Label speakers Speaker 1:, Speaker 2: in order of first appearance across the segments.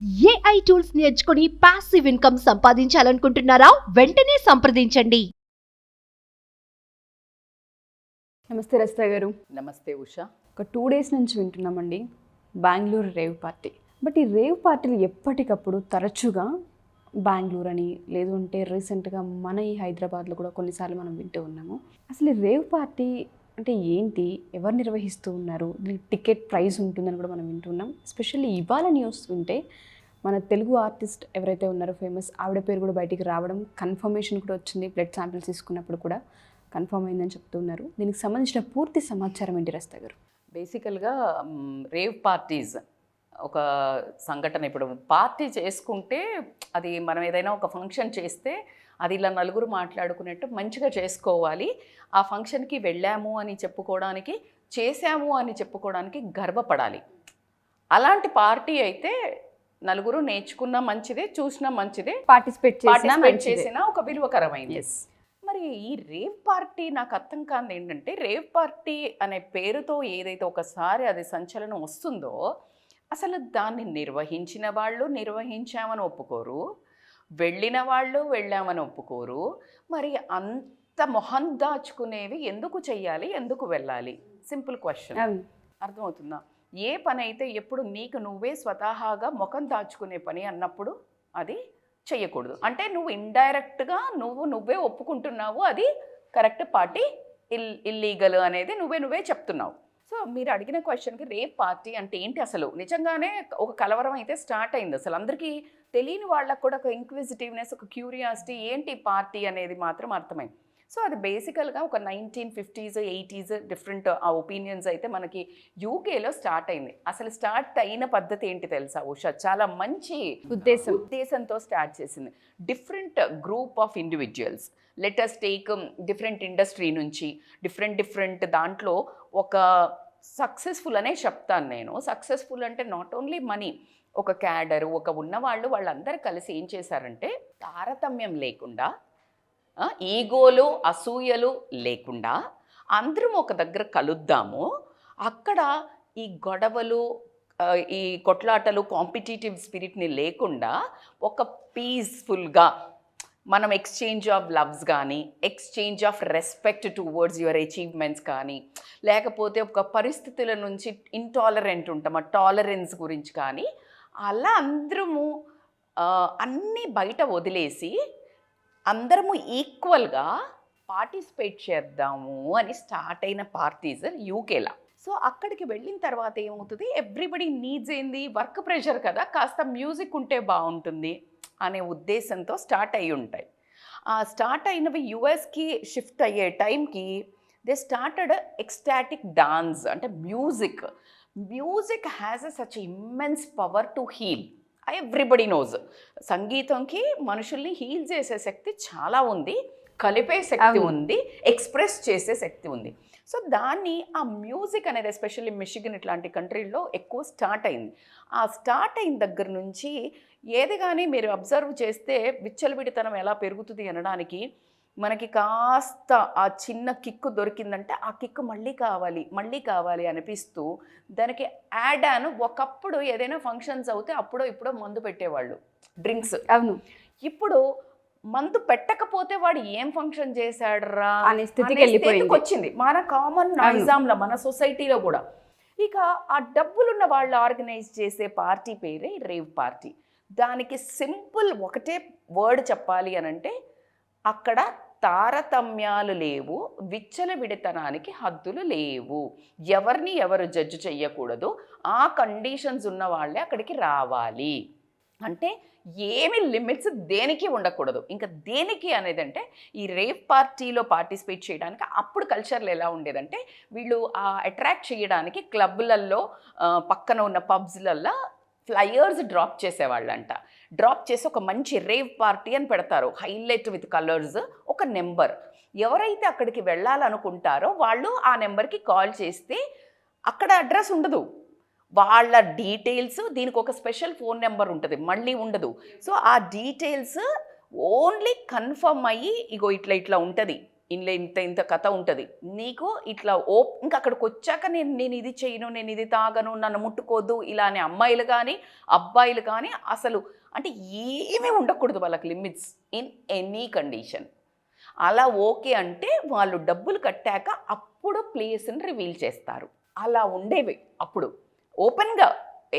Speaker 1: AI tools నేర్చుకుని passive income సంపాదించాలనుకుంటున్నారా? వెంటనే సంప్రదించండి.
Speaker 2: నమస్తే రస్తా గారు.
Speaker 3: నమస్తే ఉషా.
Speaker 2: ఒక 2 days నుంచి వింటున్నామండి బెంగళూరు రేవ్ పార్టీ. బట్ ఈ రేవ్ పార్టీలు ఎప్పటికప్పుడు తరచుగా బెంగళూరు అని లేదు అంటే రీసెంట్గా మన ఈ హైదరాబాద్లో కూడా కొన్నిసార్లు మనం వింటూ ఉన్నాము. అసలు ఈ రేవ్ పార్టీ అంటే ఏంటి, ఎవరు నిర్వహిస్తూ ఉన్నారు, దీనికి టికెట్ ప్రైస్ ఉంటుందని కూడా మనం వింటున్నాం. ఎస్పెషల్లీ ఇవాళ న్యూస్ వింటే మన తెలుగు ఆర్టిస్ట్ ఎవరైతే ఉన్నారో ఫేమస్, ఆవిడ పేరు కూడా బయటికి రావడం, కన్ఫర్మేషన్ కూడా వచ్చింది. బ్లడ్ శాంపిల్స్ తీసుకున్నప్పుడు కూడా కన్ఫర్మ్ అయిందని చెప్తున్నారు. దీనికి సంబంధించిన పూర్తి సమాచారం ఏంటి రస్తా గారు?
Speaker 3: బేసికల్గా రేవ్ పార్టీస్ ఒక సంఘటన. ఇప్పుడు పార్టీ చేసుకుంటే అది మనం ఏదైనా ఒక ఫంక్షన్ చేస్తే అది ఇలా నలుగురు మాట్లాడుకునేట్టు మంచిగా చేసుకోవాలి. ఆ ఫంక్షన్కి వెళ్ళాము అని చెప్పుకోవడానికి, చేశాము అని చెప్పుకోవడానికి గర్వపడాలి.
Speaker 2: అలాంటి పార్టీ అయితే నలుగురు నేర్చుకున్న మంచిదే, చూసినా మంచిదే,
Speaker 3: పార్టిసిపేట్ చేసినా ఒక విలువకరమైంది. మరి ఈ రేవ్ పార్టీ నాకు అర్థం కాదు ఏంటంటే, రేవ్ పార్టీ అనే పేరుతో ఏదైతే ఒకసారి అది సంచలనం వస్తుందో, అసలు దాన్ని నిర్వహించిన వాళ్ళు నిర్వహించామని ఒప్పుకోరు, వెళ్ళిన వాళ్ళు వెళ్ళామని ఒప్పుకోరు. మరి అంత మొహం దాచుకునేవి ఎందుకు చెయ్యాలి, ఎందుకు వెళ్ళాలి? Simple question. అర్థమవుతుందా? ఏ పని అయితే ఎప్పుడు నీకు నువ్వే స్వతహాగా ముఖం దాచుకునే పని అన్నప్పుడు అది చెయ్యకూడదు. అంటే నువ్వు ఇండైరెక్ట్గా నువ్వే ఒప్పుకుంటున్నావు, అది కరెక్ట్ పార్టీ ఇల్లీగల్ అనేది నువ్వే చెప్తున్నావు. సో మీరు అడిగిన క్వశ్చన్కి రేప్ పార్టీ అంటే ఏంటి, అసలు నిజంగానే ఒక కలవరం అయితే స్టార్ట్ అయింది. అసలు అందరికీ తెలియని వాళ్ళకు కూడా ఒక ఇంక్విజిటివ్నెస్, ఒక క్యూరియాసిటీ, ఏంటి పార్టీ అనేది మాత్రం అర్థమైంది. సో అది బేసికల్గా ఒక 1950s 80s డిఫరెంట్ ఆ ఒపీనియన్స్ అయితే మనకి యూకేలో స్టార్ట్ అయింది. అసలు స్టార్ట్ అయిన పద్ధతి ఏంటి తెలుసా ఉషా? చాలా మంచి ఉద్దేశంతో స్టార్ట్ చేసింది. Different group of individuals, let's take different industry నుంచి డిఫరెంట్ దాంట్లో ఒక సక్సెస్ఫుల్ అనే చెప్తాను నేను. సక్సెస్ఫుల్ అంటే నాట్ ఓన్లీ మనీ, ఒక క్యాడరు, ఒక ఉన్నవాళ్ళు, వాళ్ళందరూ కలిసి ఏం చేశారంటే తారతమ్యం లేకుండా, ఈగోలు అసూయలు లేకుండా అందరం ఒక దగ్గర కలుద్దాము. అక్కడ ఈ గొడవలు, ఈ కొట్లాటలు, కాంపిటేటివ్ స్పిరిట్ని లేకుండా ఒక పీస్ఫుల్గా మనం ఎక్స్చేంజ్ ఆఫ్ లవ్స్ కానీ, exchange of respect towards your achievements కానీ, లేకపోతే ఒక పరిస్థితుల నుంచి ఇంటాలరెంట్ ఉంటాం, ఆ టాలరెన్స్ గురించి కానీ, అలా అందరము అన్నీ బయట వదిలేసి అందరము ఈక్వల్గా పార్టిసిపేట్ చేద్దాము అని స్టార్ట్ అయిన పార్టీస్ యూకేలా. సో అక్కడికి వెళ్ళిన తర్వాత ఏమవుతుంది, ఎవ్రీబడి నీడ్స్ ఏంది, వర్క్ ప్రెషర్ కదా, కాస్త మ్యూజిక్ ఉంటే బాగుంటుంది అనే ఉద్దేశంతో స్టార్ట్ అయ్యి ఉంటాయి. ఆ స్టార్ట్ అయినవి యుఎస్కి షిఫ్ట్ అయ్యే టైంకి దే స్టార్టెడ్ ఎక్స్టాటిక్ డాన్స్. అంటే music has a such immense power to heal. Everybody knows సంగీతంకి మనుషుల్ని హీల్ చేసే శక్తి చాలా ఉంది, కలిపే శక్తి ఉంది, ఎక్స్ప్రెస్ చేసే శక్తి ఉంది. సో దాన్ని ఆ మ్యూజిక్ అనేది ఎస్పెషల్లీ మిషిగన్ ఇట్లాంటి కంట్రీల్లో ఎక్కువ స్టార్ట్ అయింది. ఆ స్టార్ట్ అయిన దగ్గర నుంచి ఏది కానీ మీరు అబ్జర్వ్ చేస్తే విచ్చలవిడితనం ఎలా పెరుగుతుంది అనడానికి మనకి కాస్త ఆ చిన్న కిక్కు దొరికిందంటే ఆ కిక్కు మళ్ళీ కావాలి అనిపిస్తూ దానికి యాడ్ ఆన్. ఒకప్పుడు ఏదైనా ఫంక్షన్స్ అవుతే అప్పుడో ఇప్పుడో మందు పెట్టేవాళ్ళు, డ్రింక్స్.
Speaker 2: అవును.
Speaker 3: ఇప్పుడు మందు పెట్టకపోతే వాడు ఏం ఫంక్షన్ చేశాడరా
Speaker 2: అనే స్థితికి
Speaker 3: వచ్చింది మన కామన్ నైజాంలో, మన సొసైటీలో కూడా. ఇక ఆ డబ్బులున్న వాళ్ళు ఆర్గనైజ్ చేసే పార్టీ పేరే రేవ్ పార్టీ. దానికి సింపుల్ ఒకటే వర్డ్ చెప్పాలి అనంటే, అక్కడ తారతమ్యాలు లేవు, విచ్చలవిడితనానికి హద్దులు లేవు, ఎవరిని ఎవరు జడ్జి చెయ్యకూడదు, ఆ కండిషన్స్ ఉన్న వాళ్ళే అక్కడికి రావాలి. అంటే ఏమి లిమిట్స్ దేనికి ఉండకూడదు. ఇంకా దేనికి అనేది అంటే, ఈ రేవ్ పార్టీలో పార్టిసిపేట్ చేయడానికి అప్పుడు కల్చర్లు ఎలా ఉండేదంటే, వీళ్ళు అట్రాక్ట్ చేయడానికి క్లబ్లలో, పక్కన ఉన్న పబ్స్లల్లో ఫ్లయర్స్ డ్రాప్ చేసేవాళ్ళంట. డ్రాప్ చేసి ఒక మంచి రేవ్ పార్టీ అని పెడతారు, హైలైట్ విత్ కలర్స్, ఒక నెంబర్. ఎవరైతే అక్కడికి వెళ్ళాలనుకుంటారో వాళ్ళు ఆ నెంబర్కి కాల్ చేస్తే అక్కడ అడ్రస్ ఉండదు, వాళ్ళ డీటెయిల్స్, దీనికి ఒక స్పెషల్ ఫోన్ నెంబర్ ఉంటుంది, మళ్ళీ ఉండదు. సో ఆ డీటెయిల్స్ ఓన్లీ కన్ఫర్మ్ అయ్యి ఇగో ఇట్లా ఉంటుంది ఇంట్లో ఇంత ఇంత కథ ఉంటుంది. నీకు ఇట్లా ఇంకా అక్కడికి వచ్చాక నేను ఇది చేయను, నేను ఇది తాగను, నన్ను ముట్టుకోద్దు ఇలా అని అమ్మాయిలు కానీ అబ్బాయిలు కానీ అసలు అంటే ఏమీ ఉండకూడదు వాళ్ళకి లిమిట్స్ ఇన్ ఎనీ కండిషన్. అలా ఓకే అంటే వాళ్ళు డబ్బులు కట్టాక అప్పుడు ప్లేస్ని రివీల్ చేస్తారు. అలా ఉండేవి అప్పుడు ఓపెన్గా.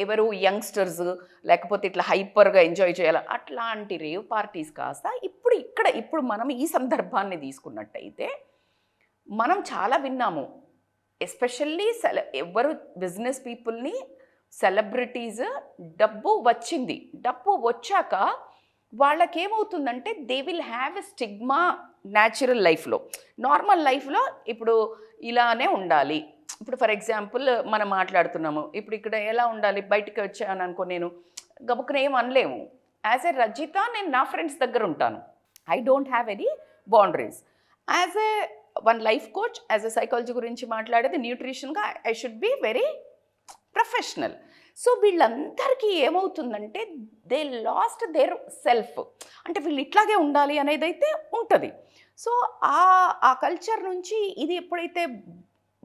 Speaker 3: ఎవరు యంగ్స్టర్స్ లేకపోతే ఇట్లా హైపర్గా ఎంజాయ్ చేయాలి అట్లాంటి రేవ్ పార్టీస్ కాస్త ఇప్పుడు మనం ఈ సందర్భాన్ని తీసుకున్నట్టయితే మనం చాలా విన్నాము. ఎస్పెషల్లీ ఎవరు బిజినెస్ పీపుల్ని సెలబ్రిటీస్ డబ్బు వచ్చాక వాళ్ళకేమవుతుందంటే they will have a stigma natural లైఫ్లో. నార్మల్ లైఫ్లో ఇప్పుడు ఇలానే ఉండాలి. ఇప్పుడు ఫర్ ఎగ్జాంపుల్ మనం మాట్లాడుతున్నాము, ఇప్పుడు ఇక్కడ ఎలా ఉండాలి, బయటికి వచ్చాను అనుకో, నేను గబుక్కున ఏం అనలేము. యాజ్ ఎ రజిత నేను నా ఫ్రెండ్స్ దగ్గర ఉంటాను, I don't have any boundaries. As a one life coach, as a psychology గురించి మాట్లాడేది, న్యూట్రిషన్గా I should be very professional. So వీళ్ళందరికీ ఏమవుతుందంటే దే లాస్ట్ దేర్ సెల్ఫ్, అంటే వీళ్ళు ఇట్లాగే ఉండాలి అనేది అయితే ఉంటుంది. సో ఆ కల్చర్ నుంచి ఇది ఎప్పుడైతే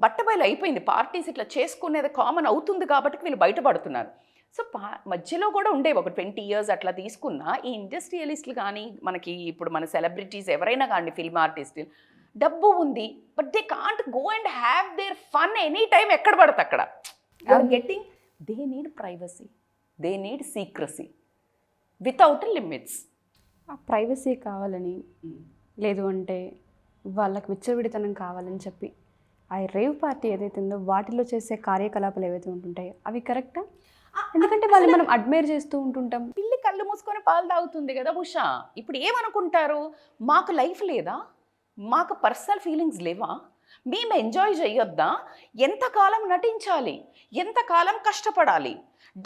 Speaker 3: బట్టబయలు అయిపోయింది, పార్టీస్ ఇట్లా చేసుకునేది కామన్ అవుతుంది కాబట్టి వీళ్ళు బయటపడుతున్నారు. సో మధ్యలో కూడా ఉండేవి ఒక 20 years అట్లా తీసుకున్న ఈ ఇండస్ట్రియలిస్టులు కానీ మనకి ఇప్పుడు మన సెలబ్రిటీస్ ఎవరైనా కానీ ఫిల్మ్ ఆర్టిస్టులు డబ్బు ఉంది, but they can't go and have their fun any time ఎక్కడ పడితే అక్కడ. Getting they need privacy, they need secrecy without limits.
Speaker 2: ఆ ప్రైవసీ కావాలని లేదు అంటే వాళ్ళకి విచ్చలవిడితనం కావాలని చెప్పి ఆ రేవ్ పార్టీ ఏదైతే ఉందో వాటిలో చేసే కార్యకలాపాలు ఏవైతే ఉంటుంటాయో అవి కరెక్టా? ఎందుకంటే వాళ్ళు మనం అడ్మైర్ చేస్తూ ఉంటుంటాం.
Speaker 3: పిల్లి కళ్ళు మూసుకొని పాలు తాగుతుంది కదా ఉషా. ఇప్పుడు ఏమనుకుంటారు, మాకు లైఫ్ లేదా, మాకు పర్సనల్ ఫీలింగ్స్ లేవా, మేము ఎంజాయ్ చేయొద్దా, ఎంతకాలం నటించాలి, ఎంతకాలం కష్టపడాలి,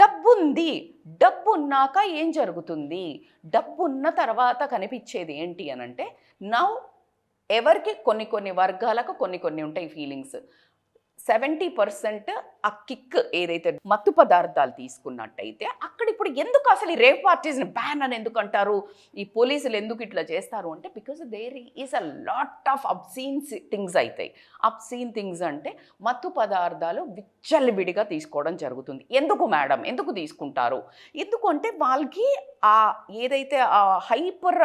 Speaker 3: డబ్బుంది, డబ్బు ఉన్నాక ఏం జరుగుతుంది, డబ్బు ఉన్న తర్వాత కనిపించేది ఏంటి అని అంటే నౌ ఎవరికి కొన్ని వర్గాలకు కొన్ని ఉంటాయి ఫీలింగ్స్. 70% ఆ కిక్ ఏదైతే మత్తు పదార్థాలు తీసుకున్నట్టయితే అక్కడ ఇప్పుడు ఎందుకు అసలు ఈ రేవ్ పార్టీస్ని బ్యాన్ అని ఎందుకు అంటారు, ఈ పోలీసులు ఎందుకు ఇట్లా చేస్తారు అంటే because there is a lot of obscene things అవుతాయి. అబ్సీన్ థింగ్స్ అంటే మత్తు పదార్థాలు విచ్చలవిడిగా తీసుకోవడం జరుగుతుంది. ఎందుకు మేడం ఎందుకు తీసుకుంటారు, ఎందుకు అంటే వాళ్ళకి ఆ ఏదైతే ఆ హైపర్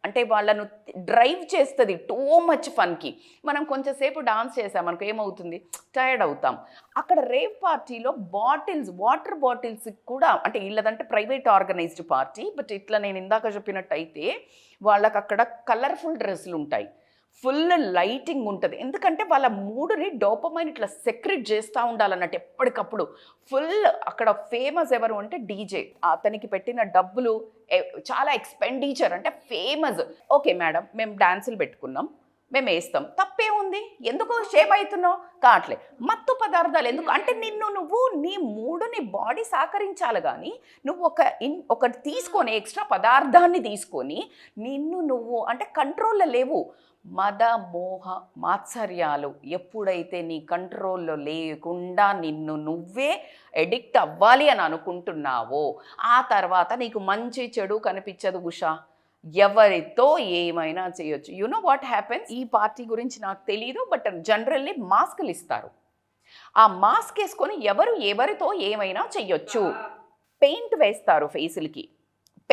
Speaker 3: అంటే వాళ్ళను డ్రైవ్ చేస్తుంది టూ మచ్ ఫన్కి. మనం కొంచెంసేపు డాన్స్ చేసామనుకో ఏమవుతుంది, టైర్డ్ అవుతాం. అక్కడ రేవ్ పార్టీలో వాటర్ బాటిల్స్ కూడా, అంటే వీళ్ళదంటే ప్రైవేట్ ఆర్గనైజ్డ్ పార్టీ, బట్ ఇట్లా నేను ఇందాక చెప్పినట్టయితే వాళ్ళకి అక్కడ కలర్ఫుల్ డ్రెస్సులు ఉంటాయి, ఫుల్ లైటింగ్ ఉంటుంది. ఎందుకంటే వాళ్ళ మూడుని డోపమైన్ ఇట్లా సెక్రెట్ చేస్తూ ఉండాలన్నట్టు ఎప్పటికప్పుడు. ఫుల్ అక్కడ ఫేమస్ ఎవరు అంటే డీజే, అతనికి పెట్టిన డబ్బులు చాలా ఎక్స్పెండిచర్, అంటే ఫేమస్. ఓకే మేడం మేము డాన్సులు పెట్టుకున్నాం, మేము వేస్తాం, తప్పే ఉంది, ఎందుకు షేప్ అవుతున్నావు కావట్లే. మత్తు పదార్థాలు ఎందుకు అంటే నువ్వు నీ మూడుని బాడీ సహకరించాలి, కానీ నువ్వు ఒకటి తీసుకొని ఎక్స్ట్రా పదార్థాన్ని తీసుకొని నువ్వు అంటే కంట్రోల్లో లేవు. మద మోహ మాత్సర్యాలు ఎప్పుడైతే నీ కంట్రోల్లో లేకుండా నువ్వే ఎడిక్ట్ అవ్వాలి అని అనుకుంటున్నావో ఆ తర్వాత నీకు మంచి చెడు కనిపించదు ఉషా. ఎవరితో ఏమైనా చేయొచ్చు. యు నో వాట్ హ్యాపెన్స్, ఈ పార్టీ గురించి నాకు తెలియదు, బట్ జనరల్లీ మాస్కులు ఇస్తారు. ఆ మాస్క్ వేసుకొని ఎవరితో ఏమైనా చెయ్యొచ్చు. పెయింట్ వేస్తారు ఫేసులకి,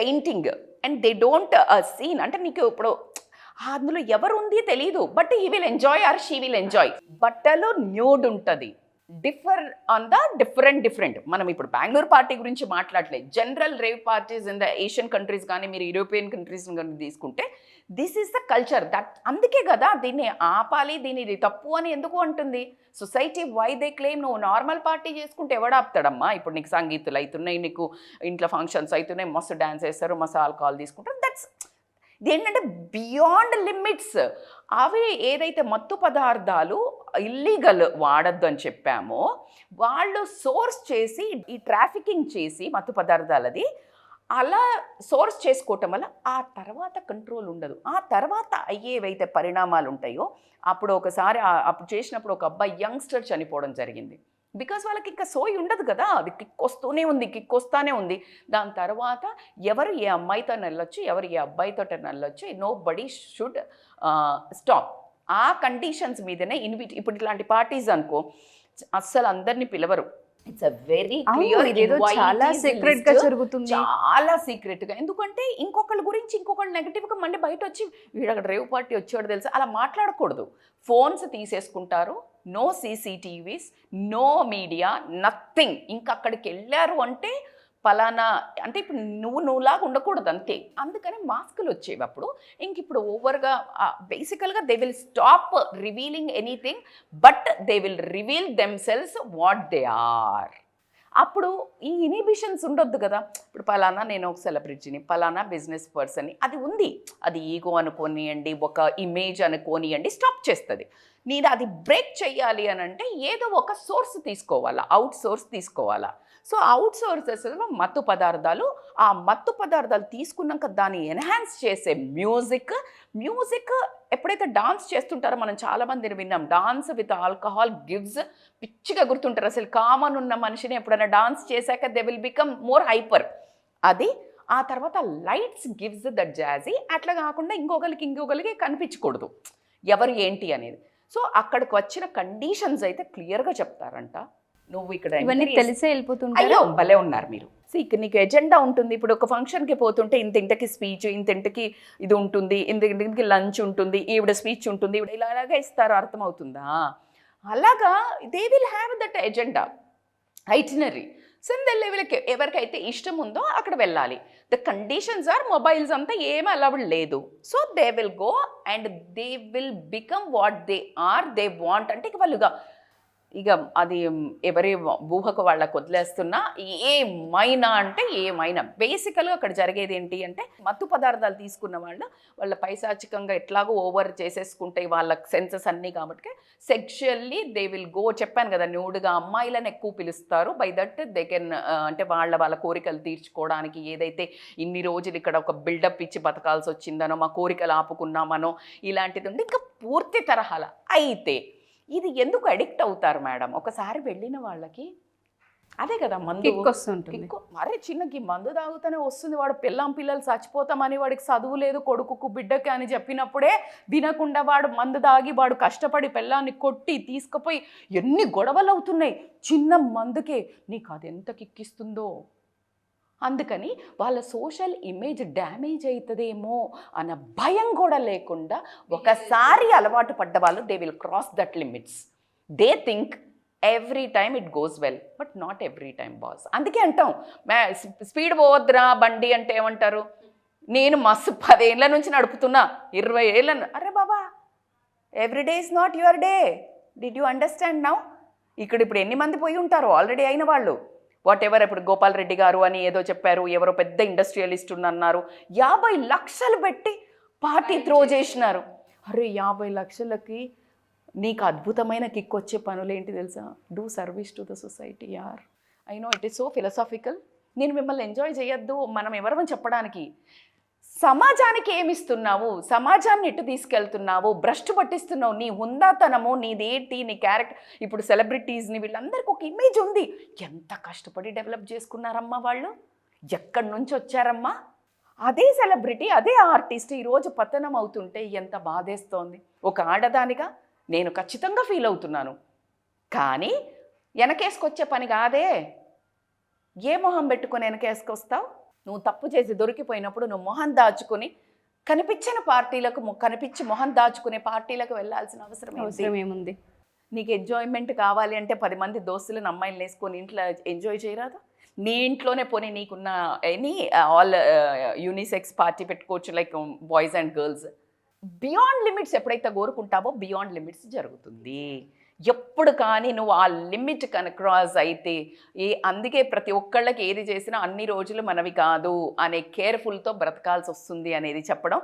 Speaker 3: painting, and they don't seen, అంటే నీకు ఇప్పుడు అందులో ఎవరు ఉంది తెలీదు, but he will enjoy or she will enjoy. బట్టలు న్యూడ్ ఉంటుంది, డిఫరెంట్. మనం ఇప్పుడు బెంగళూరు పార్టీ గురించి మాట్లాడలేదు, general rave parties in the Asian countries కానీ మీరు యూరోపియన్ కంట్రీస్ కానీ తీసుకుంటే దిస్ ఈస్ ద కల్చర్. అందుకే కదా దీన్ని ఆపాలి, దీన్ని తప్పు అని ఎందుకు అంటుంది సొసైటీ. వై దే క్లెయిమ్ నువ్వు నార్మల్ పార్టీ చేసుకుంటే ఎవడాపుతాడమ్మా. ఇప్పుడు నీకు సంగీతులు అవుతున్నాయి, నీకు ఇంట్లో ఫంక్షన్స్ అవుతున్నాయి, మస్తు డ్యాన్స్ వేస్తారు, మస్తు ఆల్కహాల్ తీసుకుంటారు. దట్స్ ఏంటంటే బియాండ్ లిమిట్స్. అవి ఏదైతే మత్తు పదార్థాలు ఇల్లీగల్ వాడద్దు అని చెప్పామో వాళ్ళు సోర్స్ చేసి ఈ ట్రాఫికింగ్ చేసి మత్తు పదార్థాలది అలా సోర్స్ చేసుకోవటం వల్ల ఆ తర్వాత కంట్రోల్ ఉండదు. ఆ తర్వాత అయ్యేవైతే పరిణామాలు ఉంటాయో అప్పుడు ఒకసారి అప్పుడు చేసినప్పుడు ఒక అబ్బాయి యంగ్స్టర్ చనిపోవడం జరిగింది. బికాజ్ వాళ్ళకి ఇంకా సోయి ఉండదు కదా, అది కిక్ వస్తూనే ఉంది. దాని తర్వాత ఎవరు ఏ అమ్మాయితో వెళ్ళొచ్చు, ఎవరు ఏ అబ్బాయితో వెళ్ళొచ్చు, నో బడీ షుడ్ స్టాప్. ఆ కండిషన్స్ మీదనే ఇప్పుడు ఇట్లాంటి పార్టీస్ అనుకో అస్సలు అందరినీ పిలవరు. ఇట్స్ అ వెరీ క్లియర్,
Speaker 2: ఇదేదో చాలా సీక్రెట్ గా జరుగుతుంది,
Speaker 3: చాలా సీక్రెట్ గా. ఎందుకంటే ఇంకొకళ్ళ గురించి ఇంకొకళ్ళు నెగిటివ్ గా మళ్ళీ బయట వచ్చి వీడు అక్కడ రేవ్ పార్టీ వచ్చాడు తెలుసా అలా మాట్లాడకూడదు. ఫోన్స్ తీసేసుకుంటారు, no CCTVs, no media, nothing. ఇంకా అక్కడికి వెళ్ళారు అంటే పలానా అంటే ఇప్పుడు నువ్వులాగా ఉండకూడదు అంతే. అందుకని మాస్కులు వచ్చేవి అప్పుడు. ఇంక ఇప్పుడు ఓవర్గా బేసికల్గా they will stop revealing anything, but they will reveal themselves what they are. అప్పుడు ఈ ఇనిబిషన్స్ ఉండొద్దు కదా. ఇప్పుడు పలానా నేను ఒక సెలబ్రిటీని, పలానా బిజినెస్ పర్సన్ని, అది ఉంది. అది ఈగో అనుకోనియండి, ఒక ఇమేజ్ అనుకోనియండి, స్టాప్ చేస్తుంది. నేను అది బ్రేక్ చేయాలి అని అంటే ఏదో ఒక సోర్స్ తీసుకోవాలా, అవుట్ సోర్స్ తీసుకోవాలా. సో అవుట్ సోర్సెస్ మత్తు పదార్థాలు. ఆ మత్తు పదార్థాలు తీసుకున్నాక దాన్ని ఎన్హాన్స్ చేసే మ్యూజిక్ ఎప్పుడైతే డాన్స్ చేస్తుంటారో మనం చాలామందిని విన్నాం, డాన్స్ విత్ ఆల్కహాల్ గివ్స్, పిచ్చిగా గుర్తుంటారు. అసలు కామన్ ఉన్న మనిషిని ఎప్పుడైనా డాన్స్ చేశాక they will become more hyper. అది ఆ తర్వాత లైట్స్ గివ్స్ దట్ జాజీ. అట్లా కాకుండా ఇంకొకరికి కనిపించకూడదు ఎవరు ఏంటి అనేది. సో అక్కడికి వచ్చిన కండిషన్స్ అయితే క్లియర్గా చెప్తారంట. నువ్వు ఇక్కడ
Speaker 2: తెలిసే వెళ్ళిపోతుంటే
Speaker 3: అయ్యో భలే ఉన్నారు మీరు. ఇక్కడ నీకు ఎజెండా ఉంటుంది. ఇప్పుడు ఒక ఫంక్షన్కి పోతుంటే ఇంటికి స్పీచ్, ఇంటికి ఇది ఉంటుంది, ఇంటికి లంచ్ ఉంటుంది, ఈవిడ స్పీచ్ ఉంటుంది, ఈవిడ ఇలాగా ఇస్తారు, అర్థమవుతుందా? అలాగా they will have that agenda, itinerary. So వీళ్ళకి ఎవరికైతే ఇష్టం ఉందో అక్కడ వెళ్ళాలి. ద కండిషన్స్ ఆర్ మొబైల్స్ అంతా ఏమీ అలౌడ్ లేదు. So they will go and they will become what they are, they want. అంటే వాళ్ళుగా ఇక అది ఎవరి ఊహకు వాళ్ళకు వదిలేస్తున్నా ఏమైనా బేసికల్గా అక్కడ జరిగేది ఏంటి అంటే మత్తు పదార్థాలు తీసుకున్న వాళ్ళ పైశాచికంగా ఎట్లాగో ఓవర్ చేసేసుకుంటాయి వాళ్ళ సెన్సెస్ అన్నీ. కాబట్టి సెక్షువల్లీ దే విల్ గో, చెప్పాను కదా, న్యూడ్గా అమ్మాయిలను ఎక్కువ పిలుస్తారు. బై దట్ దే కెన్ అంటే వాళ్ళ కోరికలు తీర్చుకోవడానికి ఏదైతే ఇన్ని రోజులు ఇక్కడ ఒక బిల్డప్ ఇచ్చి బతకాల్సి వచ్చిందనో, మా కోరికలు ఆపుకున్నామనో ఇలాంటిది ఉండి ఇంకా పూర్తి తరహాల. అయితే ఇది ఎందుకు అడిక్ట్ అవుతారు మేడం? ఒకసారి వెళ్ళిన వాళ్ళకి అదే కదా మందు
Speaker 2: వస్తుంటుంది.
Speaker 3: అరే చిన్నకి మందు తాగుతూనే వస్తుంది, వాడు పిల్లలు చచ్చిపోతామని వాడికి చదువు లేదు కొడుకుకు బిడ్డకి అని చెప్పినప్పుడే వినకుండా వాడు మందు తాగి వాడు కష్టపడి పిల్లాన్ని కొట్టి తీసుకుపోయి ఎన్ని గొడవలు అవుతున్నాయి చిన్న మందుకే. నీకు అది ఎంత కిక్కిస్తుందో. అందుకని వాళ్ళ సోషల్ ఇమేజ్ డ్యామేజ్ అవుతుందేమో అన్న భయం కూడా లేకుండా ఒకసారి అలవాటు పడ్డ వాళ్ళు they will cross that limits. They think every time it goes well, but not every time boss. అందుకే అంటాం స్పీడ్ పోవద్దురా బండి అంటే ఏమంటారు? నేను మస్తు 10 ఏళ్ళ నుంచి నడుపుతున్నా, 20 ఏళ్ళ. అరే బాబా, every day is not your day. Did you understand now? ఇప్పుడు ఎన్ని మంది పోయి ఉంటారో ఆల్రెడీ అయిన వాళ్ళు. వాట్ ఎవర్, ఇప్పుడు గోపాల్ రెడ్డి గారు అని ఏదో చెప్పారు, ఎవరో పెద్ద ఇండస్ట్రియలిస్ట్ అన్నారు, 50 లక్షలు పెట్టి పార్టీ త్రో చేసినారు. అరే 50 లక్షలకి నీకు అద్భుతమైన కిక్ వచ్చే పనులు ఏంటి తెలుసా? Do service to the society యార్. I know it is so philosophical. నేను మిమ్మల్ని ఎంజాయ్ చేయొద్దు, మనం ఎవరమని చెప్పడానికి. సమాజానికి ఏమిస్తున్నావు, సమాజాన్ని ఎటు తీసుకెళ్తున్నావు, భ్రష్టు పట్టిస్తున్నావు. నీ హుందాతనము, నీదేంటి, నీ క్యారెక్టర్. ఇప్పుడు సెలబ్రిటీస్ని వీళ్ళందరికీ ఒక ఇమేజ్ ఉంది. ఎంత కష్టపడి డెవలప్ చేసుకున్నారమ్మా వాళ్ళు, ఎక్కడి నుంచి వచ్చారమ్మా? అదే సెలబ్రిటీ, అదే ఆర్టిస్ట్ ఈరోజు పతనం అవుతుంటే ఎంత బాధేస్తోంది. ఒక ఆడదానిగా నేను ఖచ్చితంగా ఫీల్ అవుతున్నాను. కానీ వెనకేసుకొచ్చే పని కాదే. ఏ మొహం పెట్టుకొని వెనకేసుకొస్తావు? నువ్వు తప్పు చేసి దొరికిపోయినప్పుడు నువ్వు మొహం దాచుకుని కనిపించిన పార్టీలకు కనిపించి మొహం దాచుకునే పార్టీలకు వెళ్ళాల్సిన అవసరం ఏముంది? నీకు ఎంజాయ్మెంట్ కావాలి అంటే 10 మంది దోస్తులను అమ్మాయిలు వేసుకొని ఇంట్లో ఎంజాయ్ చేయరాదా? నీ ఇంట్లోనే పోనీ నీకున్న ఎనీ ఆల్ యూనిసెక్స్ పార్టీ పెట్టుకోవచ్చు, like boys and girls. Beyond limits ఎప్పుడైతే కోరుకుంటావో బియాండ్ లిమిట్స్ జరుగుతుంది. ఎప్పుడు కానీ నువ్వు ఆ లిమిట్ కనుక క్రాస్ అయితే అందుకే ప్రతి ఒక్కళ్ళకి ఏది చేసినా అన్ని రోజులు మనవి కాదు అనే కేర్ఫుల్తో బ్రతకాల్సి వస్తుంది అనేది చెప్పడం.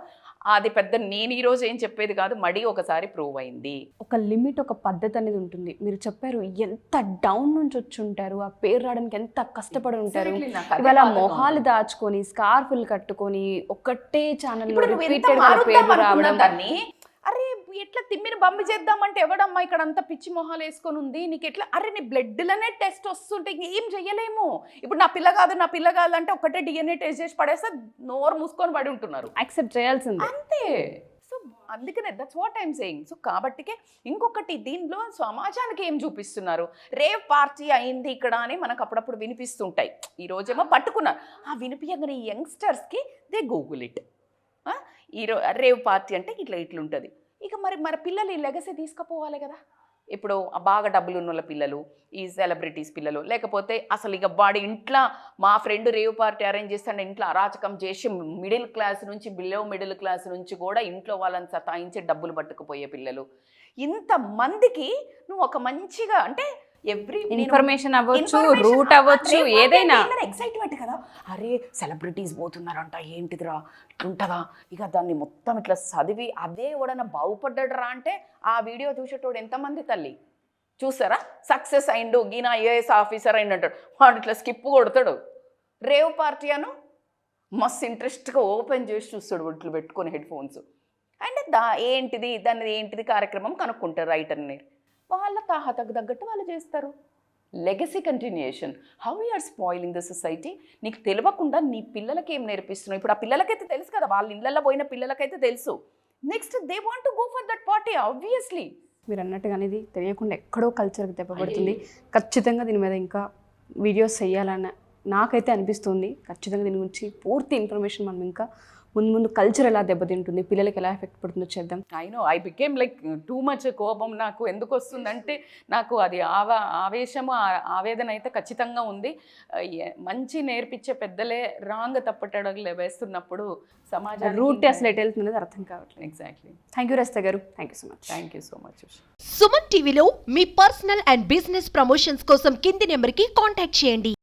Speaker 3: అది పెద్ద నేను ఈరోజు ఏం చెప్పేది కాదు, మడి ఒకసారి ప్రూవ్ అయింది.
Speaker 2: ఒక లిమిట్, ఒక పద్ధతి అనేది ఉంటుంది. మీరు చెప్పారు ఎంత డౌన్ నుంచి వచ్చి ఉంటారు, ఆ పేరు రావడానికి ఎంత కష్టపడి ఉంటారు. ఇవాళ మొహాలు దాచుకొని స్కార్ఫులు కట్టుకొని ఒక్కటే ఛానల్లో రిపీటెడ్ పేరు రావడం.
Speaker 3: దాన్ని అరే ఎట్లా తిమ్మిని బంబి చేద్దామంటే ఎవడమ్మా ఇక్కడ అంతా పిచ్చి మొహాలు వేసుకొని ఉంది, నీకు ఎట్లా? అరే నీ బ్లడ్లోనే టెస్ట్ వస్తుంటే ఇంకేం చెయ్యలేము. ఇప్పుడు నా పిల్ల కాదు అంటే ఒకటే DNA టెస్ట్ చేసి పడేస్తే నోరు మూసుకొని పడి ఉంటున్నారు.
Speaker 2: యాక్సెప్ట్ చేయాల్సింది
Speaker 3: అంతే. సో అందుకనే that's what I'm saying. So కాబట్టికే ఇంకొకటి దీనిలో సమాజానికి ఏం చూపిస్తున్నారు, రేవ్ పార్టీ అయింది ఇక్కడ అని మనకు అప్పుడప్పుడు వినిపిస్తుంటాయి. ఈరోజేమో పట్టుకున్నారు, ఆ వినిపించగానే ఈ యంగ్స్టర్స్కి they google it. Rave party అంటే ఇట్లుంటుంది. ఇక మరి పిల్లలు ఈ లెగసీ తీసుకుపోవాలి కదా. ఇప్పుడు బాగా డబ్బులు ఉన్న వాళ్ళ పిల్లలు, ఈ సెలబ్రిటీస్ పిల్లలు, లేకపోతే అసలు ఇక వాడి ఇంట్లో మా ఫ్రెండ్ రేవ్ పార్టీ అరేంజ్ చేస్తాడు, ఇంట్లో అరాచకం చేసి మిడిల్ క్లాస్ నుంచి బిలో మిడిల్ క్లాస్ నుంచి కూడా ఇంట్లో వాళ్ళని సతాయించి డబ్బులు పట్టుకుపోయే పిల్లలు, ఇంతమందికి నువ్వు ఒక మంచిగా అంటే ఎవ్రీ
Speaker 2: ఇన్ఫర్మేషన్ అవ్వచ్చు, రూట్ అవ్వచ్చు, ఏదైనా
Speaker 3: ఎక్సైట్మెంట్ కదా. అరే సెలబ్రిటీస్ పోతున్నారంట, ఏంటిదిరా ఇట్లుంటుందా, ఇక దాన్ని మొత్తం ఇట్లా చదివి అదే ఎవడన్నా బాగుపడ్డాడరా అంటే ఆ వీడియో చూసేటోడు ఎంతమంది తల్లి చూసారా, సక్సెస్ అయిండు గీనా ఐఏఎస్ ఆఫీసర్ అయిండు అంటాడు, వాడు ఇట్లా స్కిప్ కొడతాడు. రేవ్ పార్టీ అను మస్తు ఇంట్రెస్ట్గా ఓపెన్ చేసి చూస్తాడు ఇట్లు పెట్టుకొని హెడ్ ఫోన్స్. అంటే దాన్ని ఏంటిది కార్యక్రమం కనుక్కుంటారు రైటర్ని, వాళ్ళ తాహతకు తగ్గట్టు వాళ్ళు చేస్తారు. Legacy continuation. How you're spoiling the society. నీకు తెలియకుండా నీ పిల్లలకి ఏం నేర్పిస్తున్నావు. ఇప్పుడు ఆ పిల్లలకైతే తెలుసు కదా, వాళ్ళ ఇళ్ళల్లో పోయిన పిల్లలకైతే తెలుసు. Next they want to go for that party obviously.
Speaker 2: మీరు అన్నట్టుగా అనేది తెలియకుండా ఎక్కడో కల్చర్కి దెబ్బపడుతుంది. ఖచ్చితంగా దీని మీద ఇంకా వీడియోస్ చేయాలని నాకైతే అనిపిస్తుంది. ఖచ్చితంగా దీని గురించి పూర్తి ఇన్ఫర్మేషన్ మనం ఇంకా ముందు కల్చర్ ఎలా దెబ్బతింటుంది, పిల్లలకి ఎలా ఎఫెక్ట్ పడుతుందో చేద్దాం.
Speaker 3: I became like too much కోపం. నాకు ఎందుకు వస్తుందంటే నాకు అది ఆవేశము ఆవేదన అయితే ఖచ్చితంగా ఉంది. మంచి నేర్పించే పెద్దలే రాంగ్ తప్పటడుగులు వేస్తున్నప్పుడు సమాజం
Speaker 2: రూట్ అసలు ఎటు వెళ్తున్నది అర్థం కావట్లేదు.
Speaker 3: ఎగ్జాక్ట్లీ.
Speaker 2: థ్యాంక్ యూ రస్తా గారు, thank you so much.
Speaker 3: Thank you so much.
Speaker 1: Suman టీవీలో మీ పర్సనల్ అండ్ బిజినెస్ ప్రమోషన్స్ కోసం కింది నెంబర్కి కాంటాక్ట్ చేయండి.